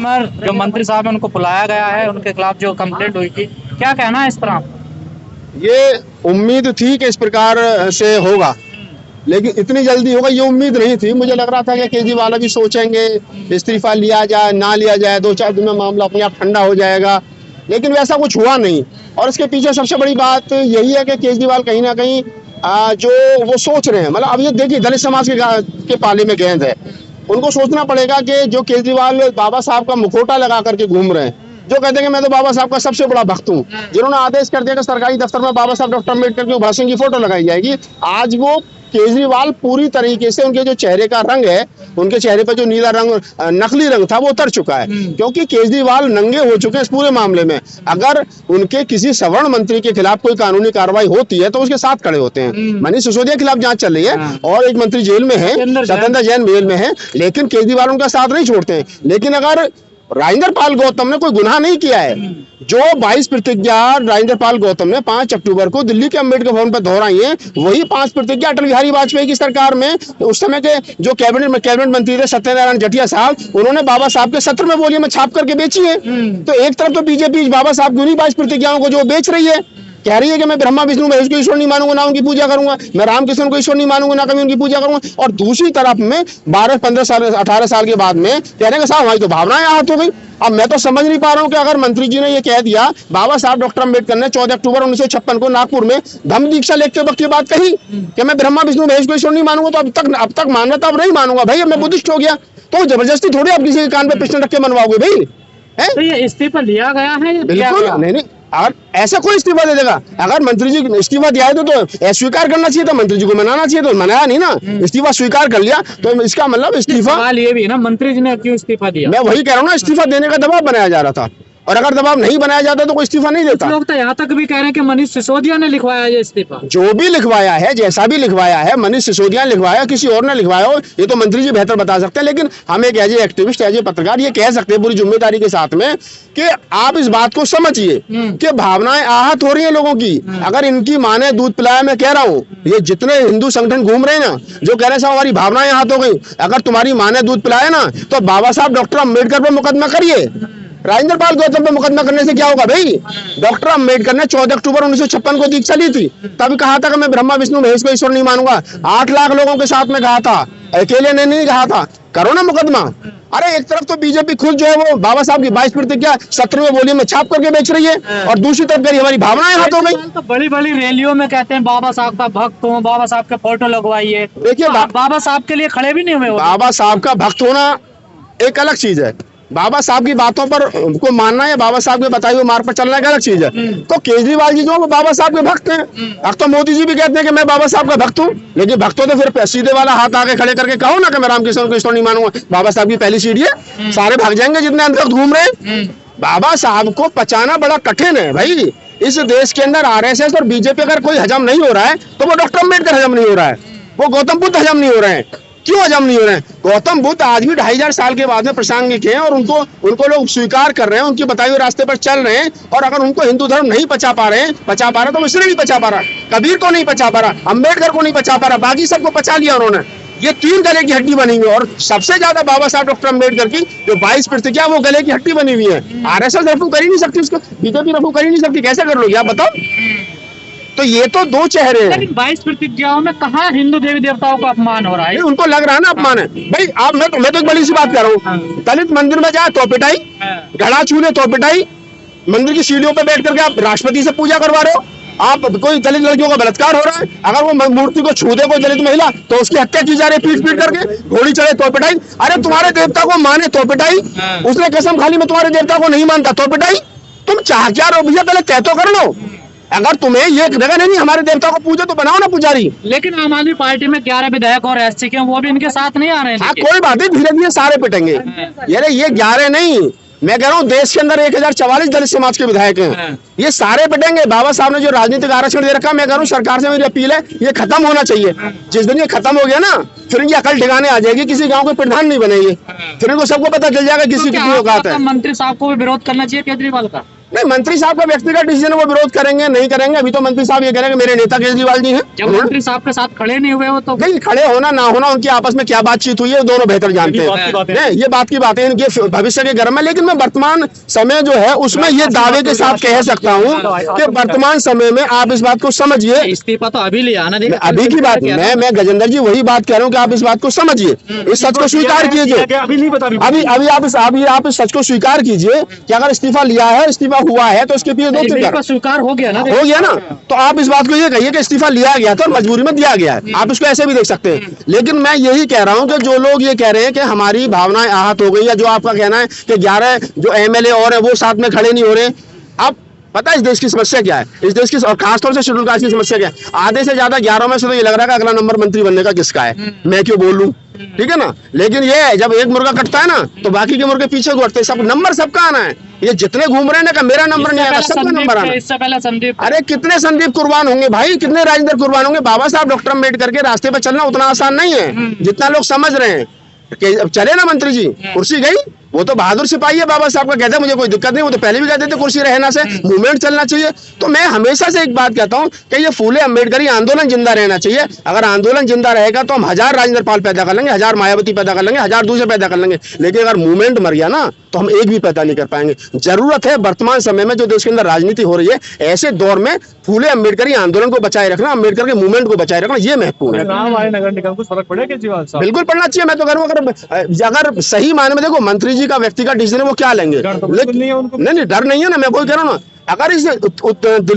जो मंत्री साहब है उनको बुलाया गया है, उनके खिलाफ जो कंप्लेंट हुई थी, क्या कहना है इस पर आप? ये उम्मीद थी कि इस प्रकार से होगा, लेकिन इतनी जल्दी होगा ये उम्मीद नहीं थी। मुझे लग रहा था कि केजरीवाल अभी सोचेंगे, इस्तीफा लिया जाए ना लिया जाए, 2-4 दिन में मामला अपने आप ठंडा हो जाएगा, लेकिन वैसा कुछ हुआ नहीं। और इसके पीछे सबसे बड़ी बात यही है कि केजरीवाल कहीं ना कहीं जो वो सोच रहे हैं, मतलब अब ये देखिए दलित समाज के पाले में गेंद है, उनको सोचना पड़ेगा कि जो केजरीवाल बाबा साहब का मुखौटा लगा करके घूम रहे हैं, जो कहते हैं कि मैं तो बाबा साहब का सबसे बड़ा भक्त हूँ, जिन्होंने आदेश कर दिया कि सरकारी दफ्तर में बाबा साहब डॉक्टर अम्बेडकर के भाषण की फोटो लगाई जाएगी, आज वो केजरीवाल पूरी तरीके से उनके जो चेहरे का रंग है, उनके चेहरे पर जो नीला रंग नकली रंग था वो उतर चुका है, क्योंकि केजरीवाल नंगे हो चुके हैं इस पूरे मामले में। अगर उनके किसी सवर्ण मंत्री के खिलाफ कोई कानूनी कार्रवाई होती है तो उसके साथ खड़े होते हैं। मनीष सिसोदिया के खिलाफ जांच चल रही है और एक मंत्री जेल में है, सत्येंद्र जैन जेल में है, लेकिन केजरीवाल उनका साथ नहीं छोड़ते हैं। लेकिन अगर राजेंद्र पाल गौतम ने कोई गुनाह नहीं किया है, जो 22 प्रतिज्ञा राजेंद्र पाल गौतम ने 5 अक्टूबर को दिल्ली के अम्बेडकर भवन पर दोहराई है, वही 5 प्रतिज्ञा अटल बिहारी वाजपेयी की सरकार में उस समय के जो कैबिनेट मंत्री थे सत्यनारायण जटिया साहब, उन्होंने बाबा साहब के सत्र में बोलिए में छाप करके बेची है। तो एक तरफ तो बीजेपी बाबा साहब की उन्हीं 22 प्रतिज्ञाओं को जो बेच रही है, कह रही है कि मैं ब्रह्मा विष्णु महेश को ईश्वर नहीं मानूंगा, ना उनकी पूजा करूंगा, मैं रामकृष्ण को ईश्वर नहीं मानूंगा, ना कभी उनकी पूजा करूंगा, और दूसरी तरफ में 12-15 साल 18 साल के बाद में कह रहे हैं साहब हमारी तो भावनाएं आहत हो गई। अब मैं तो समझ नहीं पा रहा हूं कि अगर मंत्री जी ने ये कह दिया, बाबा साहब डॉक्टर अम्बेडकर ने 14 अक्टूबर 1956 को नागपुर में धम्म दीक्षा लेते वक्त ये बात कही कि मैं ब्रह्मा विष्णु महेश को ईश्वर नहीं मानूंगा, तो अब तक मानना तो अब नहीं मानूंगा भाई, अब मैं बुद्धिस्ट हो गया, तो जबरदस्ती थोड़ी आप किसी के कान पे पिस्टल रख के मनवाओगे भाई। तो ये इस्तीफा लिया गया है? बिल्कुल नहीं, और ऐसा कोई इस्तीफा दे देगा? अगर मंत्री जी इस्तीफा दिया है तो स्वीकार करना चाहिए था, मंत्री जी को मनाना चाहिए, तो मनाया नहीं ना, इस्तीफा स्वीकार कर लिया, तो इसका मतलब इस्तीफा। सवाल ये भी है ना, मंत्री जी ने क्यों इस्तीफा दिया? मैं वही कह रहा हूँ ना, इस्तीफा देने का दबाव बनाया जा रहा था, और अगर दबाव नहीं बनाया जाता तो कोई इस्तीफा नहीं देता। लोग तो यहाँ तक भी कह रहे हैं कि मनीष सिसोदिया ने लिखवाया ये इस्तीफा। जो भी लिखवाया है, जैसा भी लिखवाया है, मनीष सिसोदिया ने लिखवाया, किसी और ने लिखवाया हो, ये तो मंत्री जी बेहतर बता सकते हैं, लेकिन हम एक as a activist, as a पत्रकार ये कह सकते हैं पूरी जिम्मेदारी के साथ में कि आप इस बात को समझिए कि भावनाएं आहत हो रही है लोगों की। अगर इनकी माँ ने दूध पिलाया, मैं कह रहा हूँ, ये जितने हिंदू संगठन घूम रहे हैं ना, जो कह रहे हैं हमारी भावनाएं आहत हो गई, अगर तुम्हारी माँ ने दूध पिलाया ना, तो बाबा साहब डॉक्टर अम्बेडकर पर मुकदमा करिए। राजेंद्र पाल गौतम पे मुकदमा करने से क्या होगा भाई? डॉक्टर अम्बेडकर ने 14 अक्टूबर 1956 को दीक्षा ली थी, तब कहा था कि मैं ब्रह्मा विष्णु महेश को ईश्वर नहीं मानूंगा, 8 लाख लोगों के साथ में कहा था, अकेले ने नहीं कहा था। करो ना मुकदमा। अरे एक तरफ तो बीजेपी खुद जो है वो बाबा साहब की 22 प्रतिज्ञा 17वें बोली में छाप करके बेच रही है, और दूसरी तरफ करी हमारी भावनाएं हाथ हो गई। तो बड़ी बड़ी रैलियों में कहते हैं बाबा साहब का भक्त हूँ, बाबा साहब के फोटो लगवाइए। देखिए बाबा साहब के लिए खड़े भी नहीं हुए। बाबा साहब का भक्त होना एक अलग चीज है, बाबा साहब की बातों पर को मानना या बाबा साहब के बताए हुए मार्ग पर चलना एक अलग चीज है। तो केजरीवाल जी जो वो बाबा साहब के भक्त हैं, अब तो मोदी जी भी कहते हैं कि मैं बाबा साहब का भक्त हूँ, लेकिन भक्तों तो फिर सीधे वाला हाथ आगे खड़े करके कहो ना कि मैं रामकृष्ण को ईश्वर नहीं मानूंगा। बाबा साहब की पहली सीढ़ी है, सारे भाग जाएंगे जितने अंदर घूम रहे हैं। बाबा साहब को पचाना बड़ा कठिन है भाई। इस देश के अंदर आरएसएस और बीजेपी अगर कोई हजम नहीं हो रहा है तो वो डॉक्टर अम्बेडकर हजम नहीं हो रहा है, वो गौतम बुद्ध हजम नहीं हो रहे हैं। क्यों हजम नहीं हो रहे हैं? गौतम बुद्ध आज भी 2500 साल के बाद में प्रासंगिक हैं, और उनको लोग स्वीकार कर रहे हैं, उनके बताए हुए रास्ते पर चल रहे हैं। और अगर उनको हिंदू धर्म नहीं पचा पा रहे तो इसलिए नहीं पचा पा रहा, कबीर को नहीं पचा पा रहा, अम्बेडकर को नहीं पचा पा रहा, बाकी सबको पचा लिया उन्होंने। ये 3 गले की हड्डी बनी हुई है, और सबसे ज्यादा बाबा साहब डॉक्टर अम्बेडकर की जो 22 प्रतिज्ञा वो गले की हड्डी बनी हुई है। आरएसएस रफू कर ही नहीं सकती उसको, बीजेपी रफू कर ही नहीं सकती, कैसे कर लोगे आप बताओ? तो ये तो 2 चेहरे हैं। लेकिन 22 प्रतिज्ञाओं में कहाँ हिंदू देवी देवताओं का अपमान हो रहा है? उनको लग रहा है ना अपमान है भाई। आप मैं तो एक बड़ी सी बात कर रहा हूँ, दलित मंदिर में जाए तो पिटाई, घड़ा छू ले तो पिटाई, मंदिर की सीढ़ियों पे बैठ करके आप राष्ट्रपति से पूजा करवा रहे हो, आप कोई दलित लड़कियों का बलात्कार हो रहा है, अगर वो मूर्ति को छू दे कोई दलित महिला तो उसकी हत्या की जा रही है पीट करके, घोड़ी चढ़े तो पिटाई। अरे तुम्हारे देवता को माने तो पिटाई, उसने कसम खाली मैं तुम्हारे देवता को नहीं मानता तो पिटाई। तुम चाह क्या रहो भैया, पहले तय तो कर लो। अगर तुम्हें ये जगह नहीं हमारे देवता को पूजो तो बनाओ ना पुजारी। लेकिन आम आदमी पार्टी में 11 विधायक और एससी के वो भी इनके साथ नहीं आ रहे हैं। हाँ कोई बात नहीं, धीरे धीरे सारे पिटेंगे। ये 11 नहीं, मैं कह रहा हूँ देश के अंदर 1044 दलित समाज के विधायक हैं, ये सारे पिटेंगे। बाबा साहब ने जो राजनीतिक आरक्षण दे रखा, मैं कह रहा हूँ सरकार से मेरी अपील है ये खत्म होना चाहिए। जिस दिन ये खत्म हो गया ना, फिर इनकी अकल ठिकाने आ जाएगी, किसी गांव के प्रधान नहीं बनेंगे, फिर इनको सबको पता चल जाएगा किसी की औकात है। मंत्री साहब को भी विरोध करना चाहिए केजरीवाल का। नहीं, मंत्री साहब का व्यक्तिगत डिसीजन, वो विरोध करेंगे नहीं करेंगे। अभी तो मंत्री साहब ये कह रहे हैं कि मेरे नेता केजरीवाल जी हैं। जब मंत्री साहब के साथ खड़े नहीं हुए हो तो नहीं, खड़े होना ना होना उनकी आपस में क्या बातचीत हुई है दोनों बेहतर जानते हैं। नहीं, ये बात की बात है, इनके भविष्य के गर्म है। लेकिन मैं वर्तमान समय जो है उसमें ये दावे के साथ कह सकता हूँ कि वर्तमान समय में आप इस बात को समझिए। इस्तीफा तो अभी लिया ना, अभी की बात मैं गजेंद्र जी वही बात कह रहा हूँ कि आप इस बात को समझिए, इस सच को स्वीकार कीजिए। अभी नहीं बता, अभी अभी आप इस सच को स्वीकार कीजिए कि अगर इस्तीफा लिया है, इस्तीफा हुआ है तो इसके पीछे दो स्वीकार हो गया ना, हो गया ना। तो आप इस बात को ये कहिए कि इस्तीफा लिया गया था और मजबूरी में दिया गया है। आप इसको ऐसे भी देख सकते हैं। लेकिन मैं यही कह रहा हूं कि जो लोग ये कह रहे हैं कि हमारी भावनाएं आहत हो गई, या जो आपका कहना है कि 11 जो एमएलए और है वो साथ में खड़े नहीं हो रहे। आप पता है इस देश की समस्या क्या है, इस देश की और खासतौर से शेड्यूल कास्ट की समस्या क्या है। आधे से ज्यादा 11 में से तो ये लग रहा है कि अगला नंबर मंत्री बनने का किसका है, मैं क्यों बोलूं, ठीक है ना। लेकिन ये जब एक मुर्गा कटता है ना तो बाकी के मुर्गे पीछे घूरते, सब नंबर सबका आना है। ये जितने घूम रहे हैं ना, मेरा नंबर नहीं आएगा, सबका नंबर आना। इससे पहले संदीप, अरे कितने संदीप कुर्बान होंगे भाई, कितने राजेंद्र कुर्बान होंगे। बाबा साहब डॉक्टर अम्बेडकर के रास्ते पे चलना उतना आसान नहीं है जितना लोग समझ रहे हैं। अब चले ना मंत्री जी, कुर्सी गई, वो तो बहादुर सिपाही है बाबा साहब का, कहते हैं मुझे कोई दिक्कत नहीं। वो तो पहले भी कहते थे कुर्सी रहना से मूवमेंट चलना चाहिए। तो मैं हमेशा से एक बात कहता हूं कि ये फूले अम्बेडकरी आंदोलन जिंदा रहना चाहिए। अगर आंदोलन जिंदा रहेगा तो हम 1000 राजेंद्र पाल पैदा कर लेंगे, 1000 मायावती पैदा कर लेंगे, 1000 दूसरे पैदा कर लेंगे। लेकिन अगर मूवमेंट मर गया ना तो हम एक भी पैदा नहीं कर पाएंगे। जरूरत है वर्तमान समय में जो देश के अंदर राजनीति हो रही है, ऐसे दौर में फूले अम्बेडकरी आंदोलन को बचाए रखना, अम्बेडकर के मूवमेंट को बचाए रखना, ये महत्वपूर्ण है। हमारे नगर निगम को फर्क पड़ेगा केजरीवाल साहब? बिल्कुल पड़ना चाहिए। मैं तो कह रहा हूँ अगर सही मायने में देखो, मंत्री जी का व्यक्तिगत डिसीजन वो क्या लेंगे, नहीं डर नहीं है ना। मैं वही कह रहा हूँ ना, अगर इस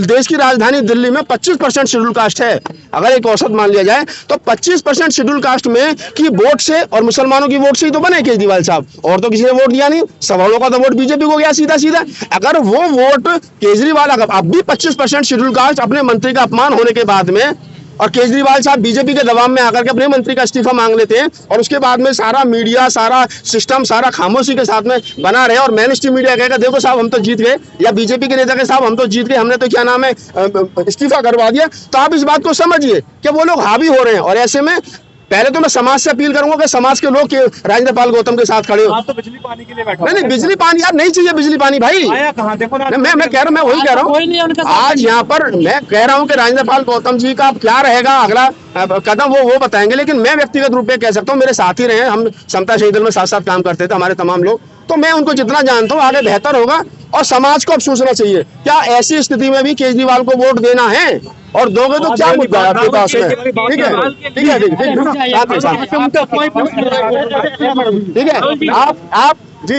देश की राजधानी दिल्ली में 25% शेड्यूल कास्ट है, अगर एक औसत मान लिया जाए तो 25% शेड्यूल कास्ट में की वोट से और मुसलमानों की वोट से ही तो बने केजरीवाल साहब, और तो किसी ने वोट दिया नहीं। सवालों का तो वोट बीजेपी को गया सीधा सीधा। अगर वो वोट केजरीवाल, अब भी 25% शेड्यूल कास्ट अपने मंत्री का अपमान होने के बाद में, और केजरीवाल साहब बीजेपी के दबाव में आकर के अपने मंत्री का इस्तीफा मांग लेते हैं, और उसके बाद में सारा मीडिया, सारा सिस्टम, सारा खामोशी के साथ में बना रहे, और मेन स्ट्रीम मीडिया कहेगा देखो साहब हम तो जीत गए, या बीजेपी के नेता के साहब हम तो जीत गए, हमने तो क्या नाम है इस्तीफा करवा दिया। तो आप इस बात को समझिए कि वो लोग हावी हो रहे हैं। और ऐसे में पहले तो मैं समाज से अपील करूंगा कि समाज के लोग राजेंद्र पाल गौतम के साथ खड़े हो। आप तो बिजली पानी के लिए बैठे। नहीं, बिजली पानी यार नहीं चाहिए, बिजली पानी भाई आया कहाँ, देखो ना। मैं कह रहा हूँ, मैं वही कह रहा हूँ आज यहाँ पर मैं कह रहा हूँ कि राजेंद्र पाल गौतम जी का क्या रहेगा अगला कदम, वो बताएंगे। लेकिन मैं व्यक्तिगत रूप में कह सकता हूँ, मेरे साथी रहे, हम समता शहीद दल में साथ साथ काम करते थे, हमारे तमाम लोग, तो मैं उनको जितना जानता हूँ आगे बेहतर होगा। और समाज को अब सोचना चाहिए, क्या ऐसी स्थिति में भी केजरीवाल को वोट देना है, और दोगे तो क्या मुद्दा है आपके पास में। ठीक है, ठीक है, ठीक है, आप जी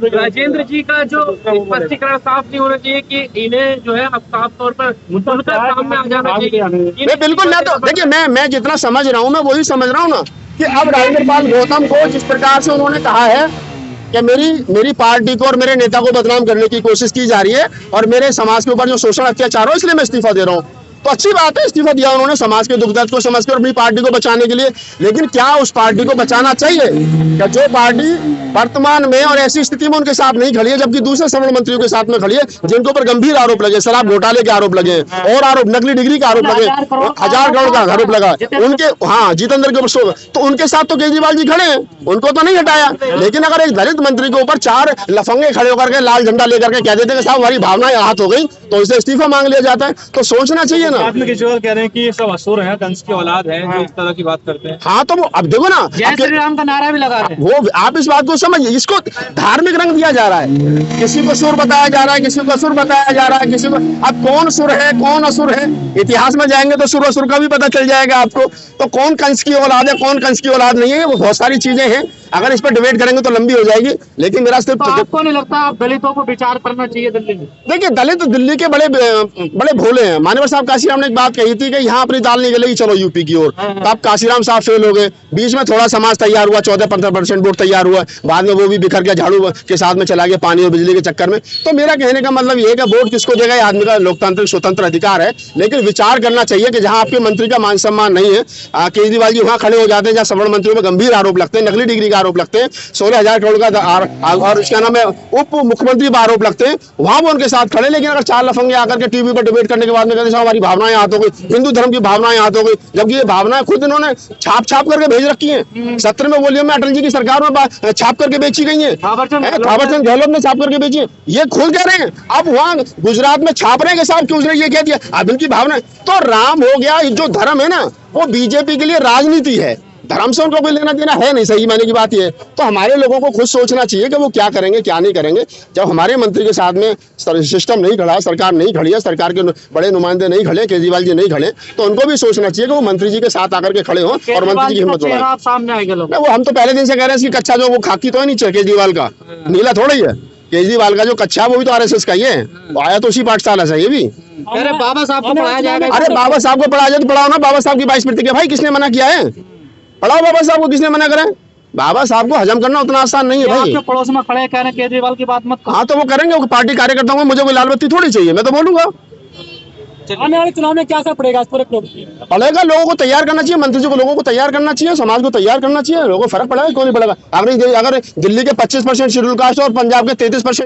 राजेंद्र जी का जो स्पष्टीकरण साफ नहीं होना चाहिए कि इन्हें जो है अब साफ तौर पर सामने आ जाना चाहिए। बिल्कुल, मैं तो देखिए मैं जितना समझ रहा हूँ, मैं वही समझ रहा हूँ ना कि अब राजेंद्र पाल गौतम को जिस प्रकार से उन्होंने कहा है कि मेरी पार्टी को और मेरे नेता को बदनाम करने की कोशिश की जा रही है, और मेरे समाज के ऊपर जो शोषण अत्याचार हो इसलिए मैं इस्तीफा दे रहा हूँ, तो अच्छी बात है, इस्तीफा दिया उन्होंने समाज के दुख दर्द को समझ कर अपनी पार्टी को बचाने के लिए। लेकिन क्या उस पार्टी को बचाना चाहिए क्या जो पार्टी वर्तमान में और ऐसी स्थिति में उनके साथ नहीं खड़ी है, जबकि दूसरे श्रवण मंत्रियों के साथ में खड़ी है जिनके ऊपर गंभीर आरोप लगे, शराब घोटाले के आरोप लगे, और आरोप नकली डिग्री का आरोप लगे, 1000 करोड़ का आरोप लगा उनके, हाँ जितेंद्र के ऊपर, तो उनके साथ तो केजरीवाल जी खड़े हैं, उनको तो नहीं हटाया। लेकिन अगर एक दलित मंत्री के ऊपर 4 लफंगे खड़े होकर के लाल झंडा लेकर के कह देते हैं साहब हमारी भावनाएं आहत हो गई, तो इसे इस्तीफा मांग लिया जाता है। तो सोचना चाहिए ना। केजरीवाल कह रहे हैं कि ये सब असुर है, कंस की औलाद है, जो इस तरह की बात करते हैं। हाँ तो वो अब देखो ना, जय श्री राम का नारा भी लगा रहे हैं। वो आप इस बात को समझिए, इसको धार्मिक रंग दिया जा रहा है, किसी को सुर बताया जा रहा है, किसी को असुर बताया जा रहा है, किसी को, अब कौन सुर है कौन असुर है, इतिहास में जाएंगे तो सुर असुर का भी पता चल जाएगा आपको। तो कौन कंस की औलाद है कौन कंस की औलाद नहीं है, वो बहुत सारी चीजें हैं, अगर इस पर डिबेट करेंगे तो लंबी हो जाएगी। लेकिन मेरा सिर्फ तो आपको नहीं लगता आप दलितों को विचार करना चाहिए दिल्ली में? देखिए दलित दिल्ली के बड़े भोले हैं। मान्यवर साहब काशीराम ने एक बात कही थी कि यहाँ अपनी दाल नहीं गलेगी, चलो यूपी की ओर। तो आप काशीराम साहब फेल हो गए, बीच में थोड़ा समाज तैयार हुआ, 14-15% वोट तैयार हुआ, बाद में वो भी बिखर के झाड़ू के साथ में चला गया पानी और बिजली के चक्कर में। तो मेरा कहने का मतलब ये है कि वोट किसको देगा, आदमी का लोकतांत्रिक स्वतंत्र अधिकार है, लेकिन विचार करना चाहिए कि जहाँ आपके मंत्री का मान सम्मान नहीं है, केजरीवाल जी वहाँ खड़े हो जाते हैं जहाँ सवर्ण मंत्रियों में गंभीर आरोप लगते हैं, नकली डिग्री का आरोप लगते हैं, 16,000 करोड़ का और उसका नाम है उप मुख्यमंत्री पर आरोप लगते हैं, वहां वो उनके साथ खड़े। लेकिन अगर 4 लफंगे आकर के टीवी पर डिबेट करने के बाद में कहते हैं हमारी भावनाएं हाथ हो गई, हिंदू धर्म की भावनाएं हाथ हो गई, जबकि ये भावनाएं खुद इन्होंने छाप करके भेज रखी है। 17 में वॉल्यूम में अटल जी की सरकार में छाप करके बेची गई है, थावरचंद गहलोत ने छाप करके बेची है। ये खुद कह रहे हैं। अब वहां गुजरात में छाप रहे हैं साहब कि उसने ये कह दिया, अब इनकी भावना तो राम हो गया। जो धर्म है ना वो बीजेपी के लिए राजनीति है, धर्म से उनको कोई लेना देना है नहीं। सही मायने की बात ये है। तो हमारे लोगों को खुद सोचना चाहिए कि वो क्या करेंगे क्या नहीं करेंगे। जब हमारे मंत्री के साथ में सिस्टम नहीं खड़ा है, सरकार नहीं खड़ी है, सरकार के बड़े नुमाइंदे नहीं खड़े, केजरीवाल जी नहीं खड़े, तो उनको भी सोचना चाहिए कि वो मंत्री जी के साथ आकर के खड़े हों और मंत्री जी की हिम्मत बढ़ाएं। सामने आएगा लोग। वो हम तो पहले दिन से कह रहे हैं इसकी कच्चा जो वो खाकी तो है नीचे केजरीवाल का, नीला थोड़ा ही है। केजरीवाल का जो कच्चा वो भी तो आरएसएस का ही है, आया तो उसी पाठशाला से ये भी। अरे बाबा साहब को पढ़ाया जाएगा। अरे बाबा साहब को पढ़ाया जाए तो पढ़ाओ ना, बाबा साहब की 22 प्रतिज्ञा भाई किसने मना किया है? पढ़ाओ बाबा साहब को, किसने मना करा? बाबा साहब को हजम करना उतना आसान नहीं है भाई। आपके पड़ोस में खड़े कह रहे हैं केजरीवाल की बात मत करो। हाँ तो वो करेंगे, वो पार्टी कार्यकर्ताओं में मुझे कोई लाल बत्ती थोड़ी चाहिए, मैं तो बोलूंगा। आने वाले चुनाव में क्या असर पड़ेगा पूरे पड़ेगा, लोगों को तैयार करना चाहिए, मंत्री जी को लोगों को तैयार करना चाहिए, समाज को तैयार करना चाहिए। लोगों को फर्क पड़ेगा क्यों नहीं पड़ेगा? अगर दिल्ली के 25% शेड्यूल कास्ट और पंजाब के 33%